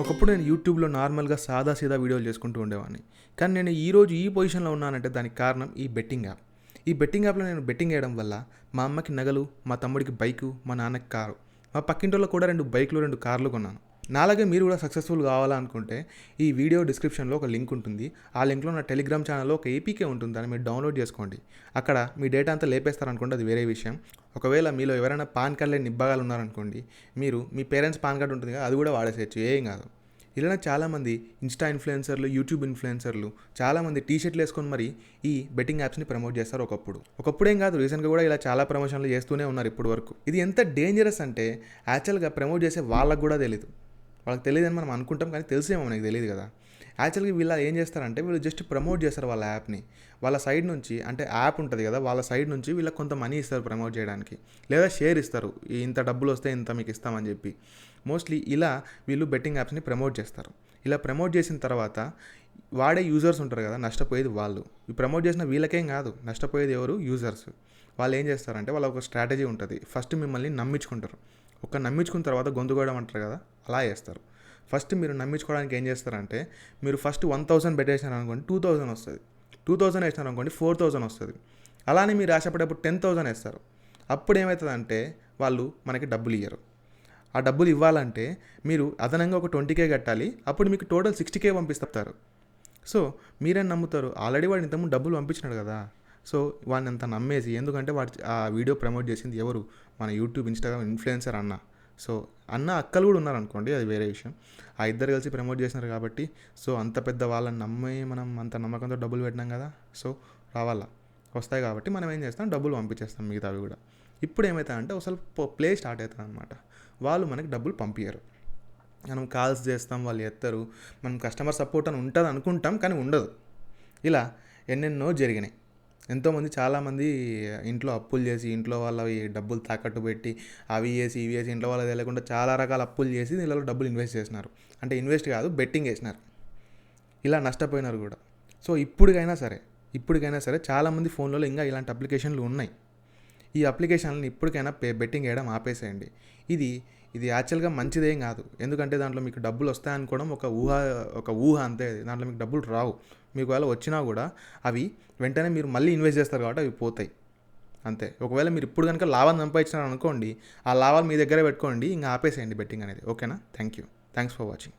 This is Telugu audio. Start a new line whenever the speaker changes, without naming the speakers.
ఒకప్పుడు నేను యూట్యూబ్లో నార్మల్గా సాదా సీదా వీడియోలు చేసుకుంటూ ఉండేవాడిని. కానీ నేను ఈరోజు ఈ పొజిషన్లో ఉన్నానంటే దానికి కారణం ఈ బెట్టింగ్ యాప్. ఈ బెట్టింగ్ యాప్లో నేను బెట్టింగ్ వేయడం వల్ల మా అమ్మకి నగలు, మా తమ్ముడికి బైకు, మా నాన్నకి కారు, మా పక్కింటోళ్ళకి కూడా 2 బైకులు 2 కార్లు కొన్నాను. నాలాగే మీరు కూడా సక్సెస్ఫుల్ కావాలనుకుంటే ఈ వీడియో డిస్క్రిప్షన్లో ఒక లింక్ ఉంటుంది. ఆ లింక్లో నా టెలిగ్రామ్ ఛానల్లో ఒక ఏపీకే ఉంటుంది, దాన్ని మీరు డౌన్లోడ్ చేసుకోండి. అక్కడ మీ డేటా అంతా లేపేస్తారనుకోండి, అది వేరే విషయం. ఒకవేళ మీలో ఎవరైనా పాన్ కార్డు లేని నిబ్బగాలు ఉన్నారనుకోండి, మీరు మీ పేరెంట్స్ పాన్ కార్డు ఉంటుంది కదా, అది కూడా వాడేసేయచ్చు, ఏం కాదు. ఇలా చాలామంది ఇన్స్టా ఇన్ఫ్లుయెన్సర్లు, యూట్యూబ్ ఇన్ఫ్లుయెన్సర్లు చాలామంది టీషర్ట్లు వేసుకొని మరి ఈ బెట్టింగ్ యాప్స్ని ప్రమోట్ చేస్తారు. ఒకప్పుడేం కాదు, రీసెంట్గా కూడా ఇలా చాలా ప్రమోషన్లు చేస్తూనే ఉన్నారు ఇప్పటి వరకు. ఇది ఎంత డేంజరస్ అంటే యాక్చువల్గా ప్రమోట్ చేసే వాళ్ళకు కూడా తెలియదు. వాళ్ళకి తెలియదని మనం అనుకుంటాం, కానీ తెలిసేమో మనకి తెలియదు కదా. యాక్చువల్గా వీళ్ళు ఏం చేస్తారంటే వీళ్ళు జస్ట్ ప్రమోట్ చేస్తారు వాళ్ళ యాప్ని. వాళ్ళ సైడ్ నుంచి, అంటే యాప్ ఉంటుంది కదా, వాళ్ళ సైడ్ నుంచి వీళ్ళకి కొంత మనీ ఇస్తారు ప్రమోట్ చేయడానికి, లేదా షేర్ ఇస్తారు, ఇంత డబ్బులు వస్తే ఇంత మీకు ఇస్తామని చెప్పి. మోస్ట్లీ ఇలా వీళ్ళు బెట్టింగ్ యాప్స్ని ప్రమోట్ చేస్తారు. ఇలా ప్రమోట్ చేసిన తర్వాత వాడే యూజర్స్ ఉంటారు కదా, నష్టపోయేది వాళ్ళు. ఈ ప్రమోట్ చేసిన వీళ్ళకేం కాదు, నష్టపోయేది ఎవరు? యూజర్స్. వాళ్ళు ఏం చేస్తారంటే వాళ్ళ ఒక స్ట్రాటజీ ఉంటుంది. ఫస్ట్ మిమ్మల్ని నమ్మించుకుంటారు. నమ్మించుకున్న తర్వాత గొంతుకోవడం అంటారు కదా, అలా చేస్తారు. ఫస్ట్ మీరు నమ్మించుకోవడానికి ఏం చేస్తారంటే, మీరు ఫస్ట్ 1000 పెట్టేసినారు అనుకోండి, 2000 వస్తుంది. 2000 వేసినారు అనుకోండి, 4000 వస్తుంది. అలానే మీరు ఆశపడేప్పుడు 10,000 వేస్తారు. అప్పుడు ఏమవుతుందంటే వాళ్ళు మనకి డబ్బులు ఇవ్వరు. ఆ డబ్బులు ఇవ్వాలంటే మీరు అదనంగా ఒక 20K కట్టాలి. అప్పుడు మీకు టోటల్ 60K పంపిస్తారు. సో మీరేం నమ్ముతారు? ఆల్రెడీ వాడు ఇంతకుముందు డబ్బులు పంపించినాడు కదా. సో వాడిని అంత నమ్మేసి, ఎందుకంటే వాడు ఆ వీడియో ప్రమోట్ చేసింది ఎవరు? మన యూట్యూబ్, ఇన్స్టాగ్రామ్ ఇన్ఫ్లుయెన్సర్ అన్న. సో అన్న అక్కలు కూడా ఉన్నారనుకోండి, అది వేరే విషయం. ఆ ఇద్దరు కలిసి ప్రమోట్ చేసినారు కాబట్టి, సో అంత పెద్ద వాళ్ళని నమ్మి మనం అంత నమ్మకంతో డబ్బులు పెట్టినాం కదా, సో రావాలా, వస్తాయి కాబట్టి మనం ఏం చేస్తాం, డబ్బులు పంపించేస్తాం మిగతావి కూడా. ఇప్పుడు ఏమవుతాయంటే అసలు ప్లే స్టార్ట్ అవుతుంది అనమాట. వాళ్ళు మనకి డబ్బులు పంపించరు. మనం కాల్స్ చేస్తాం, వాళ్ళు ఎత్తరు. మనం కస్టమర్ సపోర్ట్ అని ఉంటుంది అనుకుంటాం, కానీ ఉండదు. ఇలా ఎన్నెన్నో జరిగినాయి. ఎంతోమంది, చాలామంది ఇంట్లో అప్పులు చేసి, ఇంట్లో వాళ్ళ డబ్బులు తాకట్టు పెట్టి, అవి వేసి ఇవి వేసి, ఇంట్లో వాళ్ళకి తెలియకుండా చాలా రకాల అప్పులు చేసి దీనిలో డబ్బులు ఇన్వెస్ట్ చేసినారు. అంటే ఇన్వెస్ట్ కాదు, బెట్టింగ్ వేసినారు. ఇలా నష్టపోయినారు కూడా. సో ఇప్పటికైనా సరే చాలామంది ఫోన్లలో ఇంకా ఇలాంటి అప్లికేషన్లు ఉన్నాయి. ఈ అప్లికేషన్లను ఇప్పటికైనా బెట్టింగ్ వేయడం ఆపేసేయండి. ఇది యాక్చువల్గా మంచిదేం కాదు. ఎందుకంటే దాంట్లో మీకు డబ్బులు వస్తాయనుకోవడం ఒక ఊహ అంతే. దాంట్లో మీకు డబ్బులు రావు. మీకు ఒకవేళ వచ్చినా కూడా అవి వెంటనే మీరు మళ్ళీ ఇన్వెస్ట్ చేస్తారు కాబట్టి అవి పోతాయి అంతే. ఒకవేళ మీరు ఇప్పుడు కనుక లాభం సంపాదించినారు అనుకోండి, ఆ లాభాలు మీ దగ్గరే పెట్టుకోండి, ఇంకా ఆపేసేయండి బెట్టింగ్ అనేది. ఓకేనా? Thanks for watching.